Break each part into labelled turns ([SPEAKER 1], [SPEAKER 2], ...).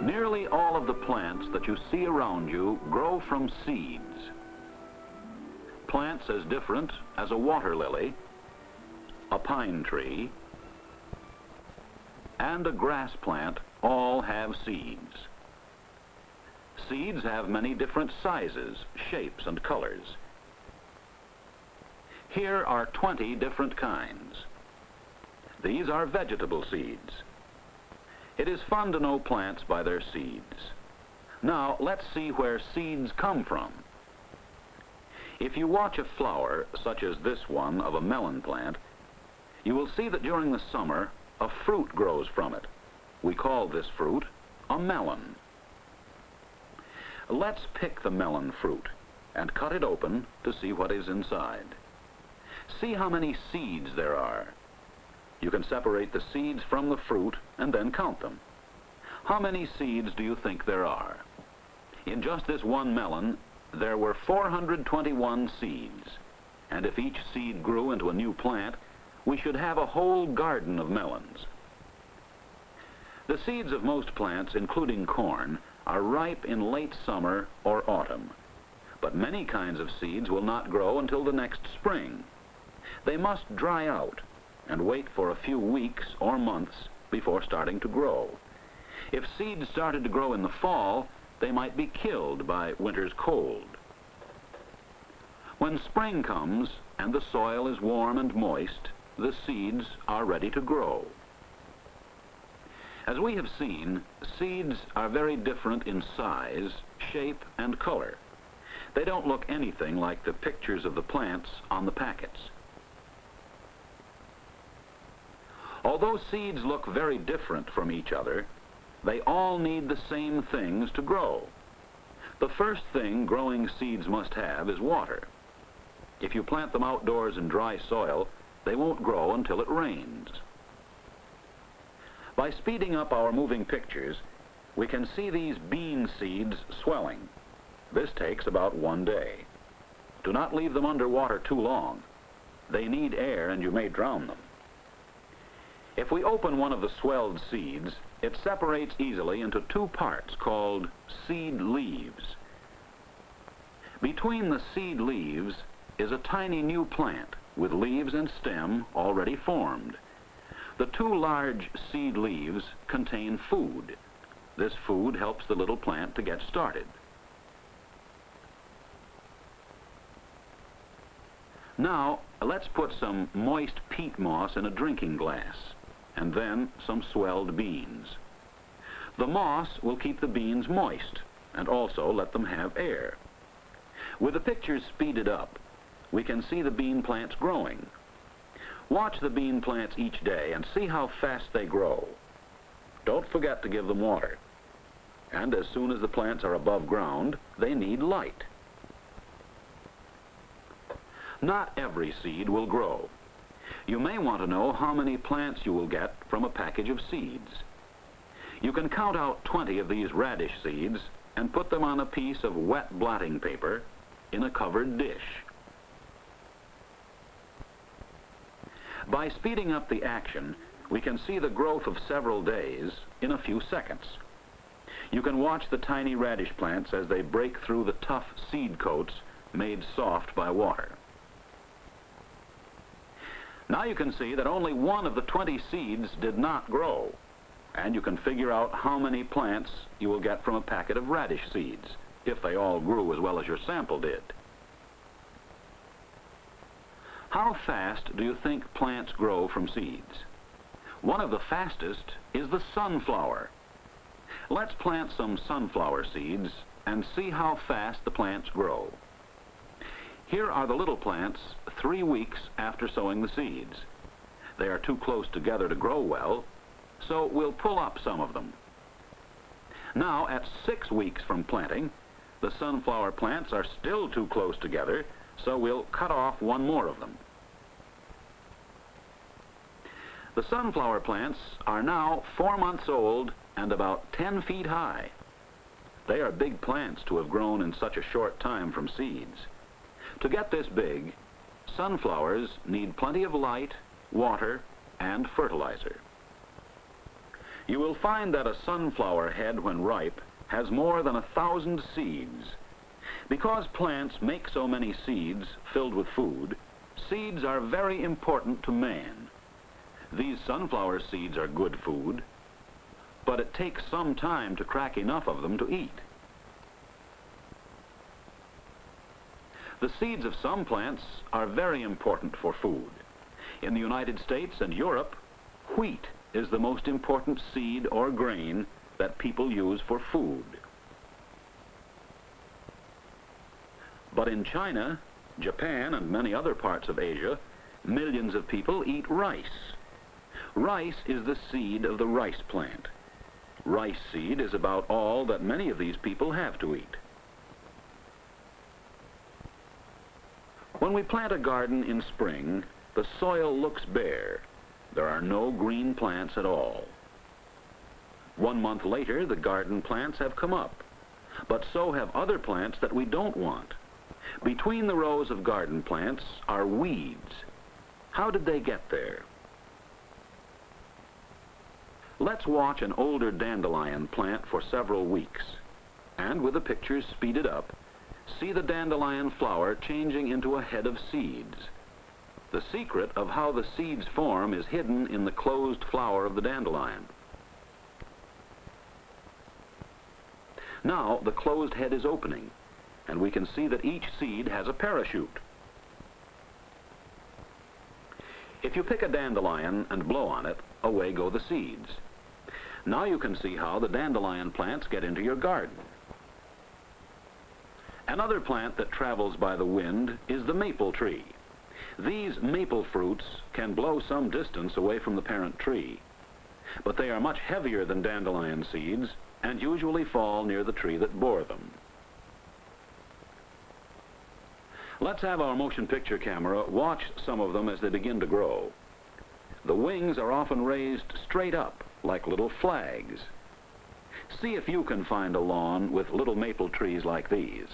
[SPEAKER 1] Nearly all of the plants that you see around you grow from seeds. Plants as different as a water lily, a pine tree, and a grass plant all have seeds. Seeds have many different sizes, shapes, and colors. Here are 20 different kinds. These are vegetable seeds. It is fun to know plants by their seeds. Now, let's see where seeds come from. If you watch a flower, such as this one of a melon plant, you will see that during the summer, a fruit grows from it. We call this fruit a melon. Let's pick the melon fruit and cut it open to see what is inside. See how many seeds there are. You can separate the seeds from the fruit and then count them. How many seeds do you think there are? In just this one melon, there were 421 seeds, and if each seed grew into a new plant, we should have a whole garden of melons. The seeds of most plants, including corn, are ripe in late summer or autumn, but many kinds of seeds will not grow until the next spring. They must dry out and wait for a few weeks or months before starting to grow. If seeds started to grow in the fall, they might be killed by winter's cold. When spring comes and the soil is warm and moist, the seeds are ready to grow. As we have seen, seeds are very different in size, shape, and color. They don't look anything like the pictures of the plants on the packets. Although seeds look very different from each other, they all need the same things to grow. The first thing growing seeds must have is water. If you plant them outdoors in dry soil, they won't grow until it rains. By speeding up our moving pictures, we can see these bean seeds swelling. This takes about 1 day. Do not leave them underwater too long. They need air and you may drown them. If we open one of the swelled seeds, it separates easily into 2 parts called seed leaves. Between the seed leaves is a tiny new plant with leaves and stem already formed. The 2 large seed leaves contain food. This food helps the little plant to get started. Now, let's put some moist peat moss in a drinking glass, and then some swelled beans. The moss will keep the beans moist and also let them have air. With the pictures speeded up, we can see the bean plants growing. Watch the bean plants each day and see how fast they grow. Don't forget to give them water. And as soon as the plants are above ground, they need light. Not every seed will grow. You may want to know how many plants you will get from a package of seeds. You can count out 20 of these radish seeds and put them on a piece of wet blotting paper in a covered dish. By speeding up the action, we can see the growth of several days in a few seconds. You can watch the tiny radish plants as they break through the tough seed coats made soft by water. Now you can see that only 1 of the 20 seeds did not grow, and you can figure out how many plants you will get from a packet of radish seeds, if they all grew as well as your sample did. How fast do you think plants grow from seeds? One of the fastest is the sunflower. Let's plant some sunflower seeds and see how fast the plants grow. Here are the little plants 3 weeks after sowing the seeds. They are too close together to grow well, so we'll pull up some of them. Now, at 6 weeks from planting, the sunflower plants are still too close together, so we'll cut off 1 more of them. The sunflower plants are now 4 months old and about 10 feet high. They are big plants to have grown in such a short time from seeds. To get this big, sunflowers need plenty of light, water, and fertilizer. You will find that a sunflower head, when ripe, has more than 1,000 seeds. Because plants make so many seeds filled with food, seeds are very important to man. These sunflower seeds are good food, but it takes some time to crack enough of them to eat. The seeds of some plants are very important for food. In the United States and Europe, wheat is the most important seed or grain that people use for food. But in China, Japan, and many other parts of Asia, millions of people eat rice. Rice is the seed of the rice plant. Rice seed is about all that many of these people have to eat. When we plant a garden in spring, the soil looks bare. There are no green plants at all. 1 month later, the garden plants have come up, but so have other plants that we don't want. Between the rows of garden plants are weeds. How did they get there? Let's watch an older dandelion plant for several weeks, and with the pictures speeded up, see the dandelion flower changing into a head of seeds. The secret of how the seeds form is hidden in the closed flower of the dandelion. Now the closed head is opening, and we can see that each seed has a parachute. If you pick a dandelion and blow on it, away go the seeds. Now you can see how the dandelion plants get into your garden. Another plant that travels by the wind is the maple tree. These maple fruits can blow some distance away from the parent tree, but they are much heavier than dandelion seeds and usually fall near the tree that bore them. Let's have our motion picture camera watch some of them as they begin to grow. The wings are often raised straight up, like little flags. See if you can find a lawn with little maple trees like these.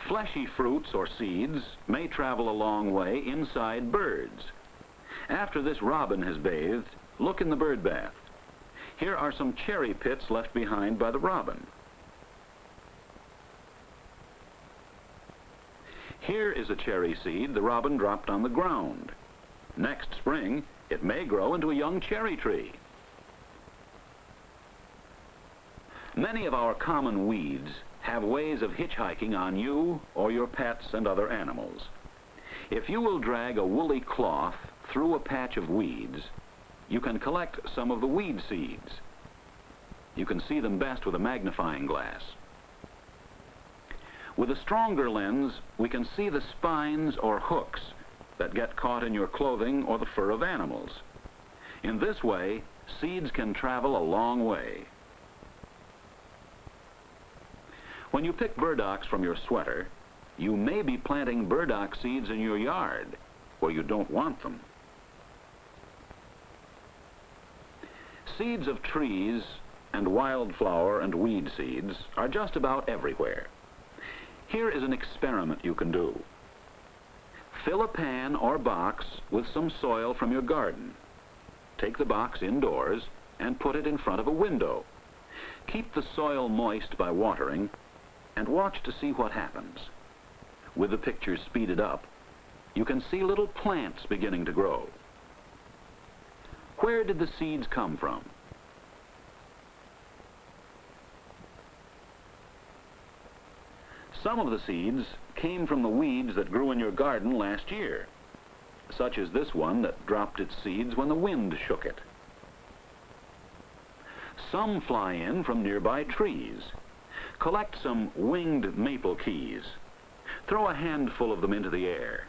[SPEAKER 1] Fleshy fruits or seeds may travel a long way inside birds. After this robin has bathed, look in the bird bath. Here are some cherry pits left behind by the robin. Here is a cherry seed the robin dropped on the ground. Next spring, it may grow into a young cherry tree. Many of our common weeds have ways of hitchhiking on you or your pets and other animals. If you will drag a woolly cloth through a patch of weeds, you can collect some of the weed seeds. You can see them best with a magnifying glass. With a stronger lens, we can see the spines or hooks that get caught in your clothing or the fur of animals. In this way, seeds can travel a long way. When you pick burdocks from your sweater, you may be planting burdock seeds in your yard where you don't want them. Seeds of trees and wildflower and weed seeds are just about everywhere. Here is an experiment you can do. Fill a pan or box with some soil from your garden. Take the box indoors and put it in front of a window. Keep the soil moist by watering and watch to see what happens. With the pictures speeded up, you can see little plants beginning to grow. Where did the seeds come from? Some of the seeds came from the weeds that grew in your garden last year, such as this one that dropped its seeds when the wind shook it. Some fly in from nearby trees. Collect some winged maple keys. Throw a handful of them into the air.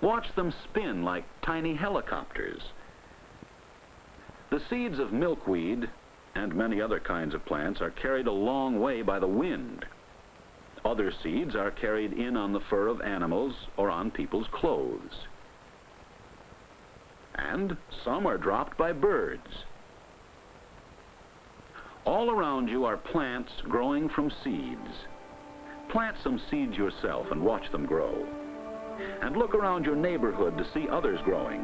[SPEAKER 1] Watch them spin like tiny helicopters. The seeds of milkweed and many other kinds of plants are carried a long way by the wind. Other seeds are carried in on the fur of animals or on people's clothes. And some are dropped by birds. All around you are plants growing from seeds. Plant some seeds yourself and watch them grow. And look around your neighborhood to see others growing.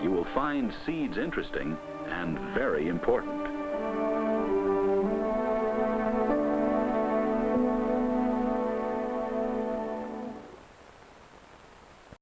[SPEAKER 1] you will find seeds interesting and very important.